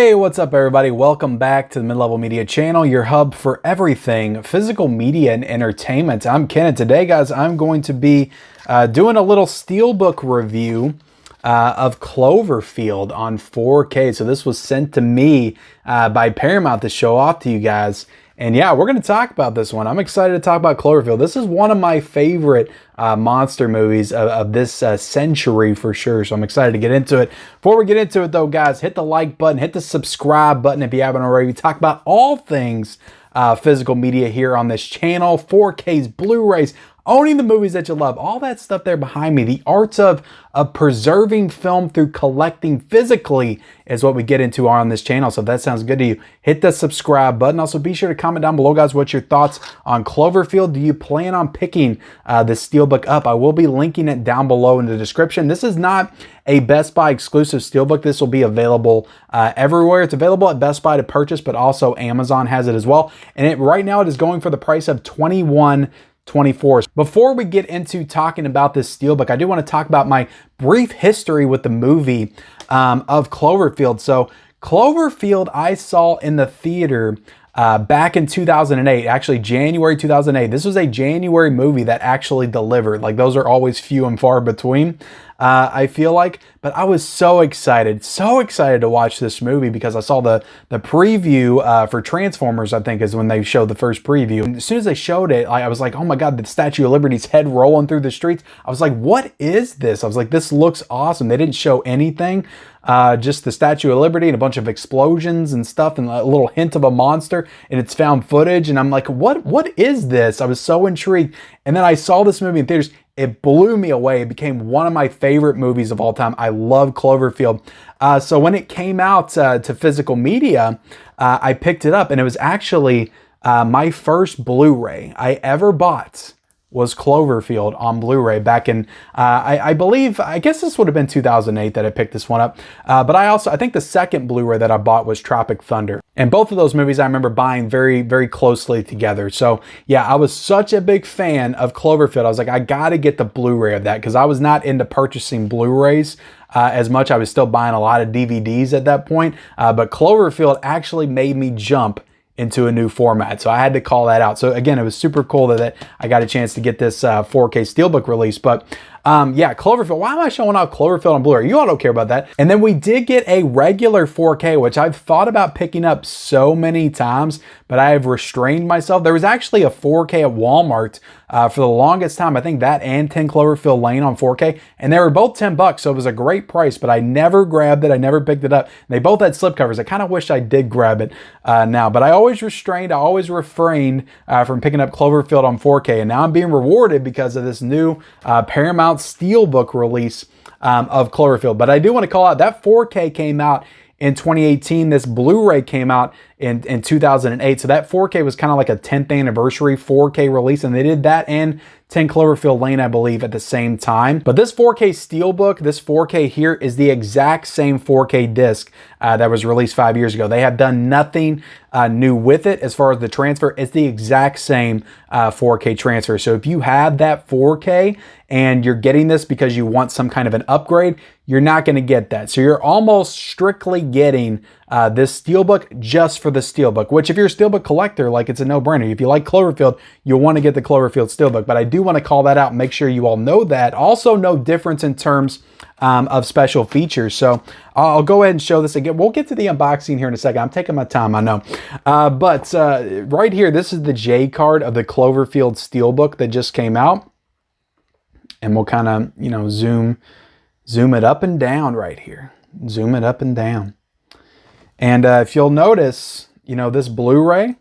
Hey, what's up everybody? Welcome back to the Mid-Level Media channel, your hub for everything physical media and entertainment. I'm Ken, and today, guys, I'm going to be doing a little Steelbook review of Cloverfield on 4K. So this was sent to me by Paramount to show off to you guys. And yeah, we're going to talk about this one. I'm excited to talk about Cloverfield. This is one of my favorite monster movies of this century for sure. So I'm excited to get into it. Before we get into it though, guys, hit the like button, hit the subscribe button if you haven't already. We talk about all things physical media here on this channel. 4Ks, Blu-rays, owning the movies that you love, all that stuff there behind me. The arts of preserving film through collecting physically is what we get into on this channel. So if that sounds good to you, hit the subscribe button. Also, be sure to comment down below, guys, what's your thoughts on Cloverfield. Do you plan on picking the Steelbook up? I will be linking it down below in the description. This is not a Best Buy exclusive Steelbook. This will be available everywhere. It's available at Best Buy to purchase, but also Amazon has it as well. And right now it is going for the price of $21.24. Before we get into talking about this Steelbook, I do want to talk about my brief history with the movie of Cloverfield. So Cloverfield I saw in the theater back in 2008, actually January 2008. This was a January movie that actually delivered. Like, those are always few and far between, I feel like. But I was so excited to watch this movie because I saw the preview for Transformers, I think is when they showed the first preview. And as soon as they showed it, I was like, oh my God, the Statue of Liberty's head rolling through the streets. I was like, what is this? I was like, this looks awesome. They didn't show anything, just the Statue of Liberty and a bunch of explosions and stuff and a little hint of a monster, and it's found footage. And I'm like, what is this? I was so intrigued. And then I saw this movie in theaters. It blew me away. It became one of my favorite movies of all time. I love Cloverfield. So when it came out to physical media, I picked it up, and it was actually my first Blu-ray I ever bought was Cloverfield on Blu-ray back in, I believe, I guess this would have been 2008 that I picked this one up. But I think the second Blu-ray that I bought was Tropic Thunder. And both of those movies I remember buying very, very closely together. So yeah, I was such a big fan of Cloverfield. I was like, I gotta get the Blu-ray of that because I was not into purchasing Blu-rays as much. I was still buying a lot of DVDs at that point. But Cloverfield actually made me jump into a new format. So I had to call that out. So again, it was super cool that I got a chance to get this 4K Steelbook release. But yeah, Cloverfield. Why am I showing off Cloverfield on Blu-ray? You all don't care about that. And then we did get a regular 4K, which I've thought about picking up so many times, but I have restrained myself. There was actually a 4K at Walmart for the longest time. I think that and 10 Cloverfield Lane on 4K, and they were both $10, so it was a great price, but I never grabbed it. I never picked it up. They both had slipcovers. I kind of wish I did grab it now, but I always refrained from picking up Cloverfield on 4K, and now I'm being rewarded because of this new Paramount Steelbook release of Cloverfield. But I do want to call out that 4K came out in 2018. This Blu-ray came out in 2008. So that 4K was kind of like a 10th anniversary 4K release, and they did that and 10 Cloverfield Lane, I believe, at the same time. But this 4K Steelbook, this 4K here, is the exact same 4K disc that was released 5 years ago. They have done nothing new with it as far as the transfer. It's the exact same 4K transfer. So if you have that 4K and you're getting this because you want some kind of an upgrade, you're not going to get that. So you're almost strictly getting this Steelbook just for the Steelbook, which if you're a Steelbook collector, like, it's a no-brainer. If you like Cloverfield, you'll want to get the Cloverfield Steelbook. But I do want to call that out and make sure you all know that. Also, no difference in terms of special features. So I'll go ahead and show this again. We'll get to the unboxing here in a second. I'm taking my time, I know. But right here, this is the J card of the Cloverfield Steelbook that just came out. And we'll kind of, you know, zoom it up and down right here. Zoom it up and down. And if you'll notice, you know, this Blu-ray,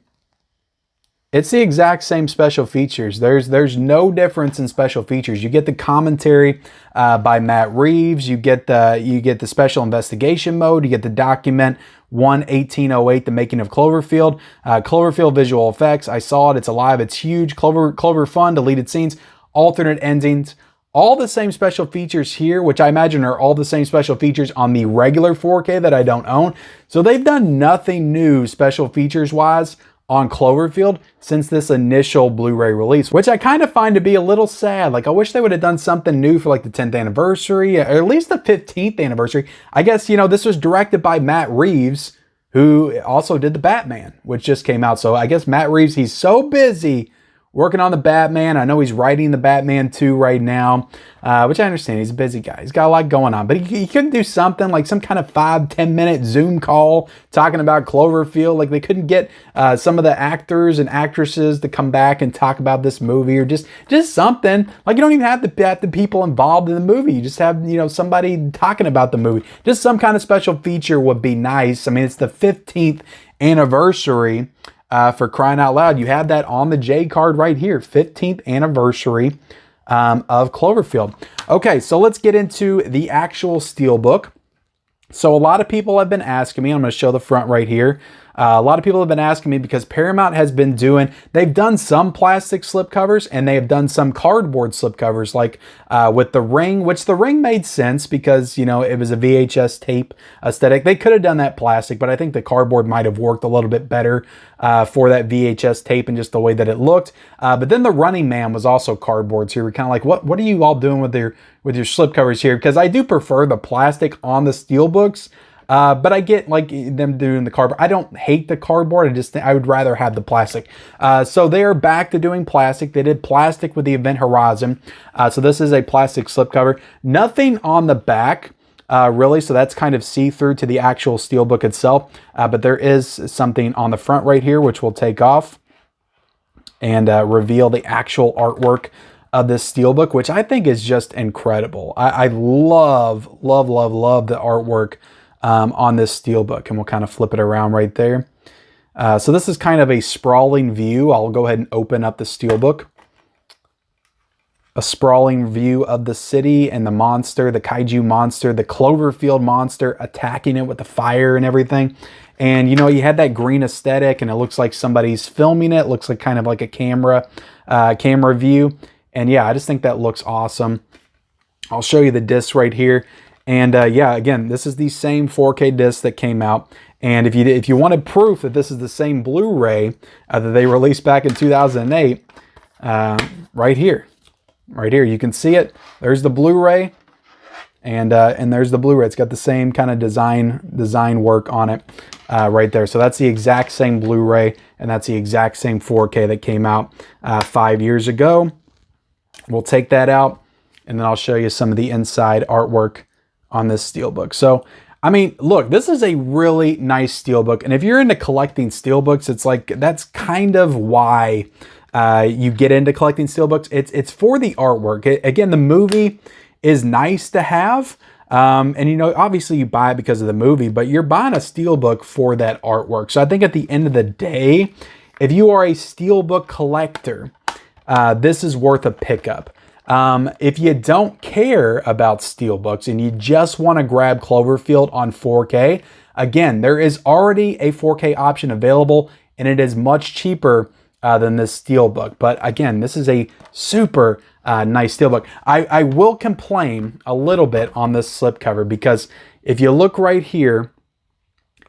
it's the exact same special features. There's no difference in special features. You get the commentary by Matt Reeves. You get the special investigation mode. You get the document 1/1808, the making of Cloverfield. Cloverfield visual effects. I saw it. It's alive. It's huge. Clover fun. Deleted scenes. Alternate endings. All the same special features here, which I imagine are all the same special features on the regular 4K that I don't own. So they've done nothing new special features wise on Cloverfield since this initial Blu-ray release, which I kind of find to be a little sad. Like, I wish they would have done something new for like the 10th anniversary, or at least the 15th anniversary. I guess, you know, this was directed by Matt Reeves, who also did the Batman, which just came out. So I guess Matt Reeves, he's so busy working on the Batman. I know he's writing the Batman 2 right now, which I understand. He's a busy guy. He's got a lot going on. But he couldn't do something like some kind of 5-10 minute Zoom call talking about Cloverfield. Like they couldn't get some of the actors and actresses to come back and talk about this movie, or just something. Like you don't even have to have the people involved in the movie. You just have, somebody talking about the movie. Just some kind of special feature would be nice. I mean, it's the 15th anniversary. For crying out loud, you have that on the J card right here, 15th anniversary of Cloverfield. Okay, so let's get into the actual Steelbook. So a lot of people have been asking me, I'm going to show the front right here. A lot of people have been asking me because Paramount has been they've done some plastic slipcovers and they have done some cardboard slipcovers, like with the Ring, which the Ring made sense because, it was a VHS tape aesthetic. They could have done that plastic, but I think the cardboard might have worked a little bit better for that VHS tape and just the way that it looked. But then the Running Man was also cardboard. So you were kind of like, what are you all doing with your slipcovers here? Because I do prefer the plastic on the Steelbooks. But I get like them doing the cardboard. I don't hate the cardboard. I would rather have the plastic. So they are back to doing plastic. They did plastic with the Event Horizon. So this is a plastic slipcover. Nothing on the back, really. So that's kind of see-through to the actual Steelbook itself. But there is something on the front right here, which we'll take off and reveal the actual artwork of this Steelbook, which I think is just incredible. I love the artwork on this Steelbook, and we'll kind of flip it around right there. So this is kind of a sprawling view. I'll go ahead and open up the Steelbook. A sprawling view of the city and the monster, the kaiju monster, the Cloverfield monster attacking it with the fire and everything. And you had that green aesthetic, and it looks like somebody's filming it. It looks like kind of like a camera view. And yeah, I just think that looks awesome. I'll show you the disc right here. And yeah, again, this is the same 4K disc that came out. And if you wanted proof that this is the same Blu-ray that they released back in 2008, right here, you can see it. There's the Blu-ray, and there's the Blu-ray. It's got the same kind of design work on it right there. So that's the exact same Blu-ray, and that's the exact same 4K that came out 5 years ago. We'll take that out, and then I'll show you some of the inside artwork on this Steelbook. So, I mean, look, this is a really nice Steelbook. And if you're into collecting Steelbooks, it's like, that's kind of why you get into collecting Steelbooks. It's for the artwork. Again, the movie is nice to have. And obviously you buy it because of the movie, but you're buying a Steelbook for that artwork. So I think at the end of the day, if you are a Steelbook collector, this is worth a pickup. If you don't care about Steelbooks and you just want to grab Cloverfield on 4K, again, there is already a 4K option available, and it is much cheaper than this Steelbook. But again, this is a super nice Steelbook. I will complain a little bit on this slipcover, because if you look right here,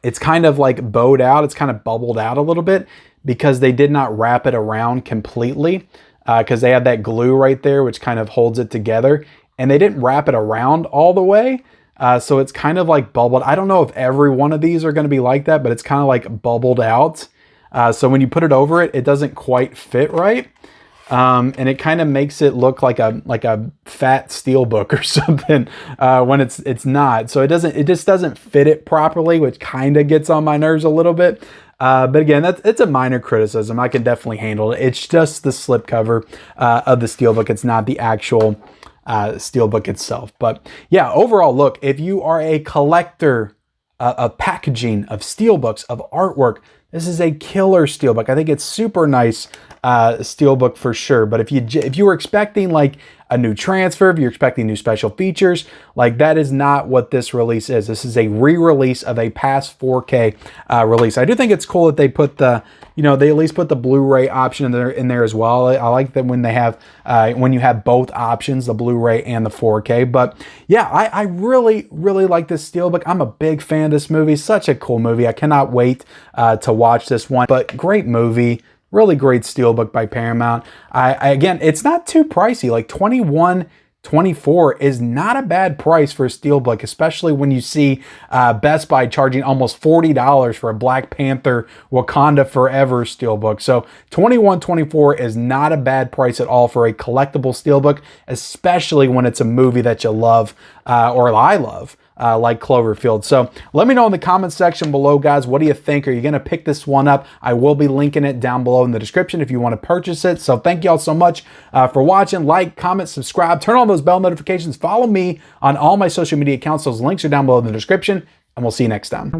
it's kind of like bowed out. It's kind of bubbled out a little bit because they did not wrap it around completely. Because they have that glue right there, which kind of holds it together. And they didn't wrap it around all the way. So it's kind of like bubbled. I don't know if every one of these are going to be like that, but it's kind of like bubbled out. So when you put it over it, it doesn't quite fit right. And it kind of makes it look like a fat Steelbook or something when it's not. So it just doesn't fit it properly, which kind of gets on my nerves a little bit. But again, it's a minor criticism. I can definitely handle it. It's just the slipcover of the Steelbook. It's not the actual Steelbook itself. But yeah, overall, look, if you are a collector of packaging, of Steelbooks, of artwork, this is a killer Steelbook. I think it's super nice Steelbook for sure. But if you were expecting like a new transfer, if you're expecting new special features, like that is not what this release is. This is a re-release of a past 4K release. I do think it's cool that they put they at least put the Blu-ray option in there as well. I like that when they have when you have both options, the Blu-ray and the 4K. But yeah, I really like this Steelbook. I'm a big fan of this movie. Such a cool movie. I cannot wait to watch this one. But great movie. Really great Steelbook by Paramount. Again, it's not too pricey, like $21 $21.24 is not a bad price for a Steelbook, especially when you see Best Buy charging almost $40 for a Black Panther Wakanda Forever Steelbook. So $21.24 is not a bad price at all for a collectible Steelbook, especially when it's a movie that you love or I love. Like Cloverfield. So let me know in the comments section below, guys. What do you think? Are you going to pick this one up? I will be linking it down below in the description if you want to purchase it. So thank you all so much for watching. Like, comment, subscribe, turn on those bell notifications. Follow me on all my social media accounts. Those links are down below in the description, and we'll see you next time.